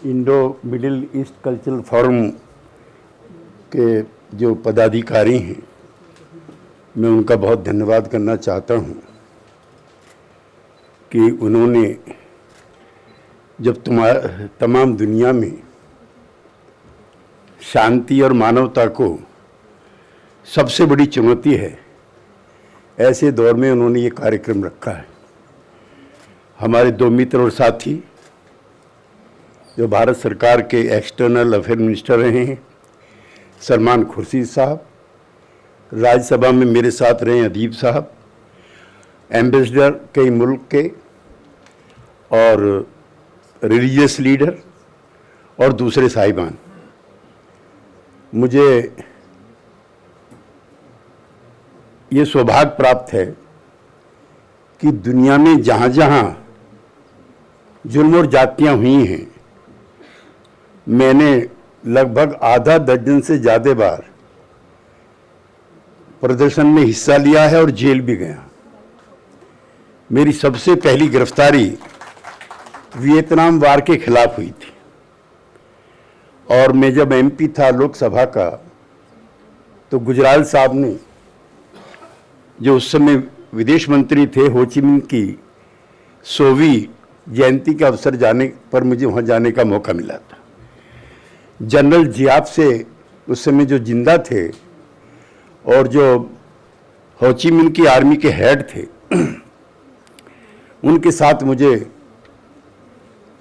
Indo middle east cultural forum के जो पदाधिकारी हैं, मैं उनका बहुत धन्यवाद करना चाहता हूं कि उन्होंने जब तमाम दुनिया में शांति और मानवता को सबसे बड़ी चुनौती है, ऐसे दौर में उन्होंने ये कार्यक्रम रखा है। हमारे दो मित्र और साथी जो भारत सरकार के एक्सटर्नल अफेयर मिनिस्टर रहे हैं, सलमान खुर्शीद साहब, राज्यसभा में मेरे साथ रहे अदीब साहब, एम्बेसडर कई मुल्क के और रिलीजियस लीडर और दूसरे साहिबान, मुझे ये सौभाग्य प्राप्त है कि दुनिया में जहाँ जहाँ जुल्म और जातियाँ हुई हैं, मैंने लगभग आधा दर्जन से ज़्यादा बार प्रदर्शन में हिस्सा लिया है और जेल भी गया। मेरी सबसे पहली गिरफ्तारी वियतनाम वार के खिलाफ हुई थी और मैं जब एमपी था लोकसभा का, तो गुजराल साहब ने, जो उस समय विदेश मंत्री थे, हो ची मिन्ह की 100वीं जयंती के अवसर जाने पर मुझे वहाँ जाने का मौका मिला था। जनरल जियाब से उस समय जो जिंदा थे और जो हो ची मिन्ह की आर्मी के हेड थे, उनके साथ मुझे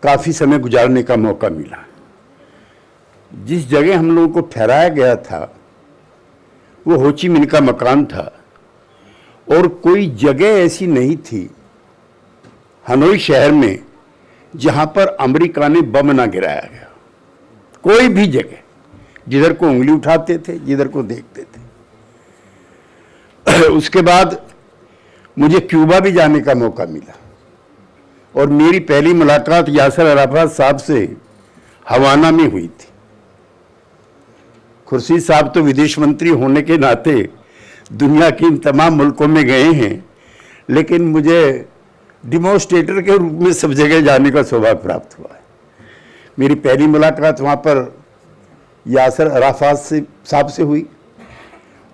काफ़ी समय गुजारने का मौका मिला। जिस जगह हम लोगों को ठहराया गया था वो हो ची मिन्ह का मकान था और कोई जगह ऐसी नहीं थी हनोई शहर में जहां पर अमेरिका ने बम ना गिराया गया। कोई भी जगह जिधर को उंगली उठाते थे, जिधर को देखते थे। उसके बाद मुझे क्यूबा भी जाने का मौका मिला और मेरी पहली मुलाकात यासर अराफात साहब से हवाना में हुई थी। खुर्शीद साहब तो विदेश मंत्री होने के नाते दुनिया के इन तमाम मुल्कों में गए हैं, लेकिन मुझे डिमोन्स्ट्रेटर के रूप में सब जगह जाने का सौभाग्य प्राप्त हुआ है। मेरी पहली मुलाकात वहाँ पर यासर अराफात साहब से हुई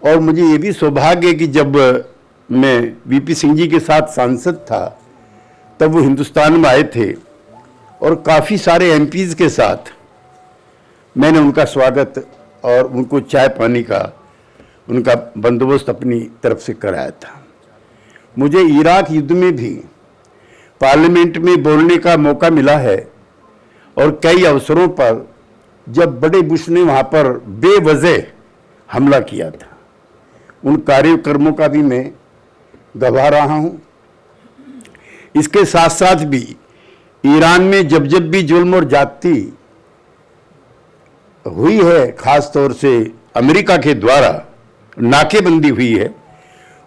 और मुझे ये भी सौभाग्य है कि जब मैं वीपी सिंह जी के साथ सांसद था तब वो हिंदुस्तान में आए थे और काफ़ी सारे एमपीज़ के साथ मैंने उनका स्वागत और उनको चाय पानी का उनका बंदोबस्त अपनी तरफ से कराया था। मुझे इराक युद्ध में भी पार्लियामेंट में बोलने का मौका मिला है और कई अवसरों पर जब बड़े बुश ने वहाँ पर बेवजह हमला किया था, उन कार्यक्रमों का भी मैं गवाह रहा हूँ। इसके साथ साथ भी ईरान में जब जब भी जुल्म और जाति हुई है, ख़ास तौर से अमेरिका के द्वारा नाकेबंदी हुई है,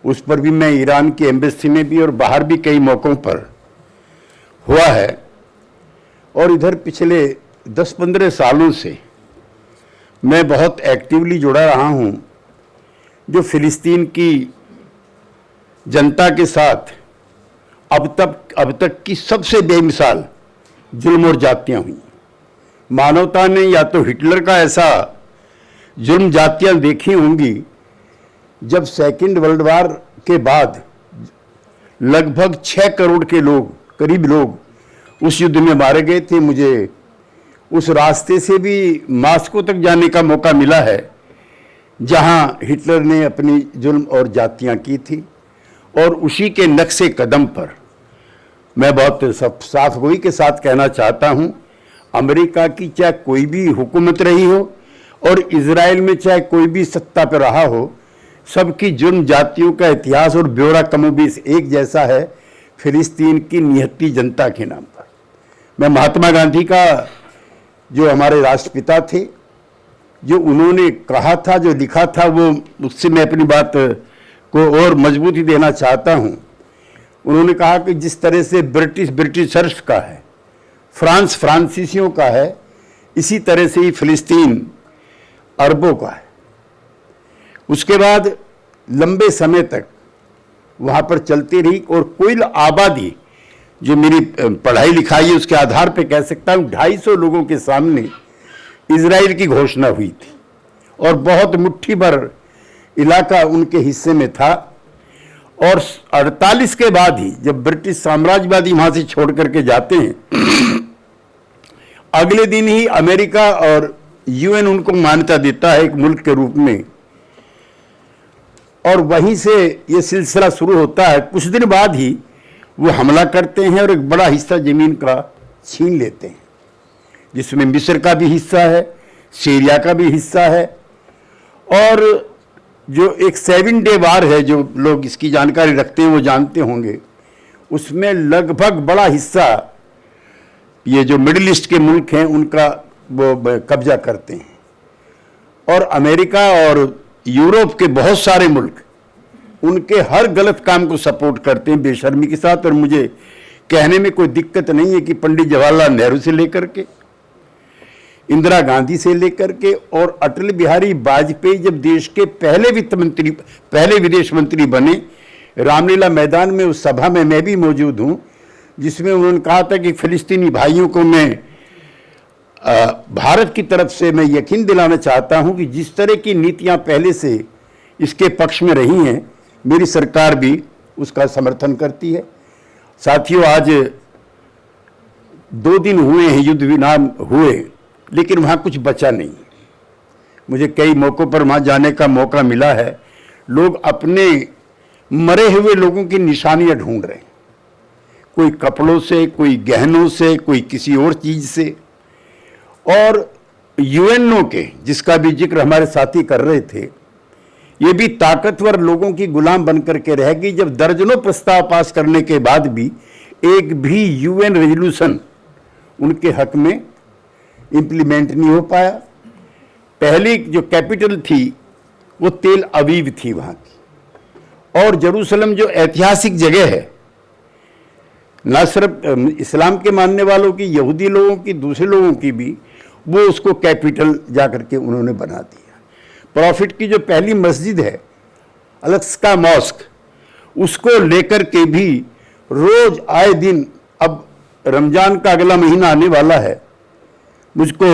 उस पर भी मैं ईरान की एम्बेसी में भी और बाहर भी कई मौक़ों पर हुआ है। और इधर पिछले 10-15 सालों से मैं बहुत एक्टिवली जुड़ा रहा हूं, जो फ़िलिस्तीन की जनता के साथ अब तक की सबसे बेमिसाल जुल्म और जातियाँ हुई। मानवता ने या तो हिटलर का ऐसा जुल्म जातियाँ देखी होंगी, जब सेकेंड वर्ल्ड वार के बाद लगभग 6 करोड़ के लोग, करीब लोग उस युद्ध में मारे गए थे। मुझे उस रास्ते से भी मास्को तक जाने का मौका मिला है जहां हिटलर ने अपनी जुल्म और जातियां की थी और उसी के नक्शे कदम पर मैं बहुत साफगोई के साथ कहना चाहता हूं, अमेरिका की चाहे कोई भी हुकूमत रही हो और इजराइल में चाहे कोई भी सत्ता पर रहा हो, सबकी जुर्म जातियों का इतिहास और ब्यौरा कमोबेश एक जैसा है, फिलिस्तीन की निहत्ती जनता के नाम पर। मैं महात्मा गांधी का, जो हमारे राष्ट्रपिता थे, जो उन्होंने कहा था, जो लिखा था, वो उससे मैं अपनी बात को और मजबूती देना चाहता हूँ। उन्होंने कहा कि जिस तरह से ब्रिटिशर्स का है, फ्रांस फ्रांसीसियों का है, इसी तरह से ही फिलिस्तीन अरबों का है। उसके बाद लंबे समय तक वहाँ पर चलती रही और कुल आबादी जो मेरी पढ़ाई लिखाई है उसके आधार पे कह सकता हूँ 250 लोगों के सामने इजराइल की घोषणा हुई थी और बहुत मुट्ठी भर इलाका उनके हिस्से में था। और 48 के बाद ही जब ब्रिटिश साम्राज्यवादी वहां से छोड़ करके जाते हैं, अगले दिन ही अमेरिका और यूएन उनको मान्यता देता है एक मुल्क के रूप में, और वहीं से ये सिलसिला शुरू होता है। कुछ दिन बाद ही वो हमला करते हैं और एक बड़ा हिस्सा जमीन का छीन लेते हैं, जिसमें मिस्र का भी हिस्सा है, सीरिया का भी हिस्सा है। और जो एक 7 डे वार है, जो लोग इसकी जानकारी रखते हैं वो जानते होंगे, उसमें लगभग बड़ा हिस्सा ये जो मिडिल ईस्ट के मुल्क हैं उनका वो कब्जा करते हैं। और अमेरिका और यूरोप के बहुत सारे मुल्क उनके हर गलत काम को सपोर्ट करते हैं बेशर्मी के साथ। और मुझे कहने में कोई दिक्कत नहीं है कि पंडित जवाहरलाल नेहरू से लेकर के, इंदिरा गांधी से लेकर के और अटल बिहारी वाजपेयी जब देश के पहले विदेश मंत्री बने, रामलीला मैदान में उस सभा में मैं भी मौजूद हूं, जिसमें उन्होंने कहा था कि फिलिस्तीनी भाइयों को मैं भारत की तरफ से मैं यकीन दिलाना चाहता हूं कि जिस तरह की नीतियां पहले से इसके पक्ष में रही हैं, मेरी सरकार भी उसका समर्थन करती है। साथियों, आज 2 दिन हुए हैं युद्ध विराम हुए, लेकिन वहाँ कुछ बचा नहीं। मुझे कई मौक़ों पर वहाँ जाने का मौका मिला है। लोग अपने मरे हुए लोगों की निशानियाँ ढूंढ रहे हैं, कोई कपड़ों से, कोई गहनों से, कोई किसी और चीज़ से। और यूएनओ के, जिसका भी जिक्र हमारे साथी कर रहे थे, ये भी ताकतवर लोगों की गुलाम बनकर के रह गई। जब दर्जनों प्रस्ताव पास करने के बाद भी एक भी यूएन रेजोल्यूशन उनके हक में इंप्लीमेंट नहीं हो पाया। पहली जो कैपिटल थी वो तेल अवीव थी वहाँ की, और जेरूसलम जो ऐतिहासिक जगह है, न सिर्फ इस्लाम के मानने वालों की, यहूदी लोगों की, दूसरे लोगों की भी, वो उसको कैपिटल जाकर के उन्होंने बना दिया। प्रॉफिट की जो पहली मस्जिद है, अल-अक्सा मॉस्क, उसको लेकर के भी रोज आए दिन, अब रमजान का अगला महीना आने वाला है, मुझको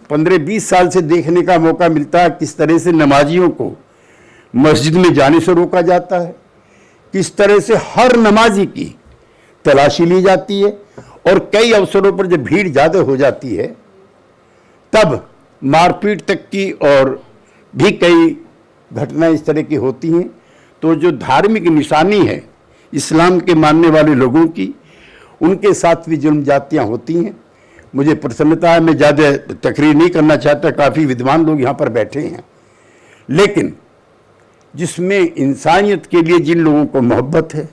15-20 साल से देखने का मौका मिलता है किस तरह से नमाजियों को मस्जिद में जाने से रोका जाता है, किस तरह से हर नमाजी की तलाशी ली जाती है, और कई अवसरों पर जब भीड़ ज़्यादा हो जाती है तब मारपीट तक की और भी कई घटनाएं इस तरह की होती हैं। तो जो धार्मिक निशानी है इस्लाम के मानने वाले लोगों की, उनके साथ भी जुल्म जातियाँ होती हैं। मुझे प्रसन्नता है, मैं ज़्यादा तकरीर नहीं करना चाहता, काफ़ी विद्वान लोग यहाँ पर बैठे हैं, लेकिन जिसमें इंसानियत के लिए जिन लोगों को मोहब्बत है,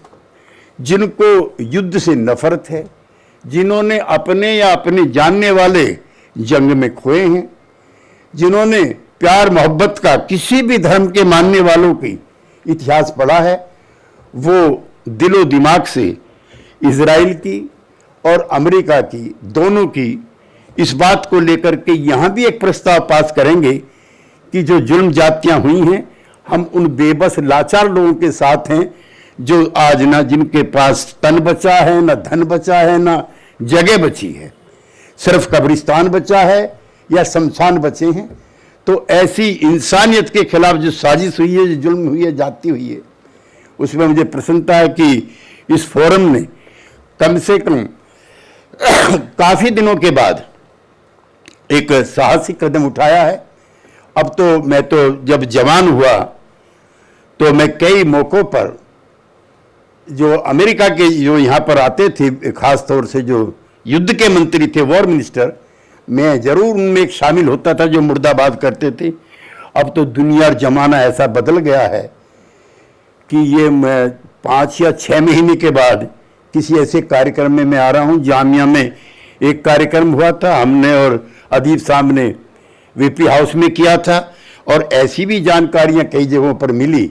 जिनको युद्ध से नफरत है, जिन्होंने अपने या अपने जानने वाले जंग में खोए हैं, जिन्होंने प्यार मोहब्बत का किसी भी धर्म के मानने वालों की इतिहास पढ़ा है, वो दिलो दिमाग से इजराइल की और अमेरिका की, दोनों की इस बात को लेकर के यहाँ भी एक प्रस्ताव पास करेंगे कि जो जुल्म जातियाँ हुई हैं, हम उन बेबस लाचार लोगों के साथ हैं जो आज ना जिनके पास तन बचा है, ना धन बचा है, ना जगह बची है, सिर्फ कब्रिस्तान बचा है या शमशान बचे हैं। तो ऐसी इंसानियत के खिलाफ जो साजिश हुई है, जो जुल्म हुई है, जाती हुई है, उसमें मुझे प्रसन्नता है कि इस फोरम ने कम से कम काफ़ी दिनों के बाद एक साहसिक कदम उठाया है। अब तो मैं तो जब जवान हुआ तो मैं कई मौक़ों पर जो अमेरिका के जो यहाँ पर आते थे, ख़ास तौर से जो युद्ध के मंत्री थे, वॉर मिनिस्टर, मैं ज़रूर उनमें एक शामिल होता था जो मुर्दाबाद करते थे। अब तो दुनिया और ज़माना ऐसा बदल गया है कि ये मैं 5 या 6 महीने के बाद किसी ऐसे कार्यक्रम में मैं आ रहा हूँ। जामिया में एक कार्यक्रम हुआ था, हमने और अदीब साहब ने वीपी हाउस में किया था, और ऐसी भी जानकारियाँ कई जगहों पर मिली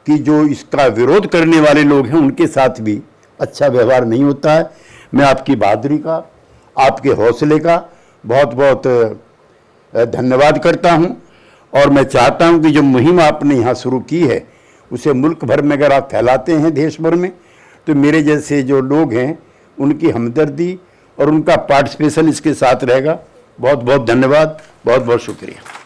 कि जो इसका विरोध करने वाले लोग हैं उनके साथ भी अच्छा व्यवहार नहीं होता है। मैं आपकी बहादुरी का, आपके हौसले का बहुत बहुत धन्यवाद करता हूं, और मैं चाहता हूं कि जो मुहिम आपने यहाँ शुरू की है उसे मुल्क भर में अगर आप फैलाते हैं, देश भर में, तो मेरे जैसे जो लोग हैं उनकी हमदर्दी और उनका पार्टिसिपेशन इसके साथ रहेगा। बहुत बहुत धन्यवाद, बहुत बहुत शुक्रिया।